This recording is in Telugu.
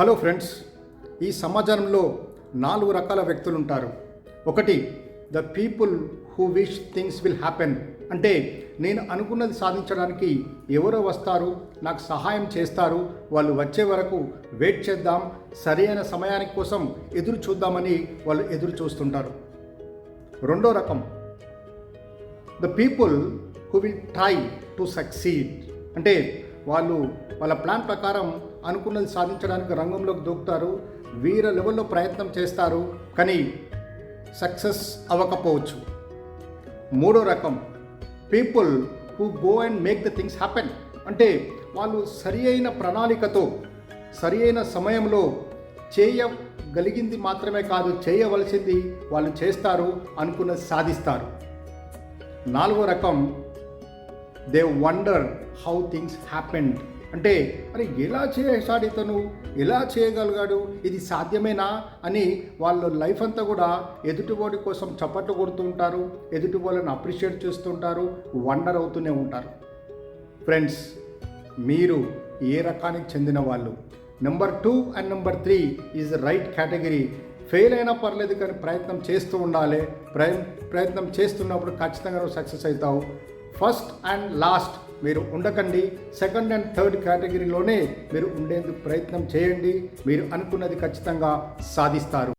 హలో ఫ్రెండ్స్, ఈ సమాజంలో 4 రకాల వ్యక్తులు ఉంటారు. ఒకటి, the people who wish things will happen. అంటే నేను అనుకున్నది సాధించడానికి ఎవరో వస్తారు, నాకు సహాయం చేస్తారు, వాళ్ళు వచ్చే వరకు వెయిట్ చేద్దాం, సరైన సమయానికి కోసం ఎదురు చూద్దామని వాళ్ళు ఎదురు చూస్తుంటారు. రెండో రకం, the people who will try to succeed. అంటే వాళ్ళు వాళ్ళ ప్లాన్ ప్రకారం అనుకున్నది సాధించడానికి రంగంలోకి దూకుతారు, వీర లెవెల్లో ప్రయత్నం చేస్తారు, కానీ సక్సెస్ అవ్వకపోవచ్చు. మూడో రకం, people who go and make the things happen. అంటే వాళ్ళు సరి అయిన ప్రణాళికతో సరి అయిన సమయంలో చేయగలిగింది మాత్రమే కాదు, చేయవలసింది వాళ్ళు చేస్తారు, అనుకున్నది సాధిస్తారు. నాలుగో రకం, they wonder how things happened. అంటే మరి ఎలా చేశాడు ఇతను, ఎలా చేయగలిగాడు, ఇది సాధ్యమేనా అని వాళ్ళు లైఫ్ అంతా కూడా ఎదుటివాడి కోసం చప్పట్లు కొడుతూ ఉంటారు, ఎదుటి వాళ్ళని అప్రిషియేట్ చేస్తుంటారు, వండర్ అవుతూనే ఉంటారు. ఫ్రెండ్స్, మీరు ఏ రకానికి చెందిన వాళ్ళు? Number 2 and number 3 is right category. Fail అయినా పర్లేదు, కానీ ప్రయత్నం చేస్తూ ఉండాలి. ప్రయత్నం చేస్తున్నప్పుడు ఖచ్చితంగా నువ్వు సక్సెస్ అవుతావు. ఫస్ట్ అండ్ లాస్ట్ మీరు ఉండకండి, సెకండ్ అండ్ థర్డ్ కేటగిరీలోనే మీరు ఉండేందుకు ప్రయత్నం చేయండి. మీరు అనుకున్నది ఖచ్చితంగా సాధిస్తారు.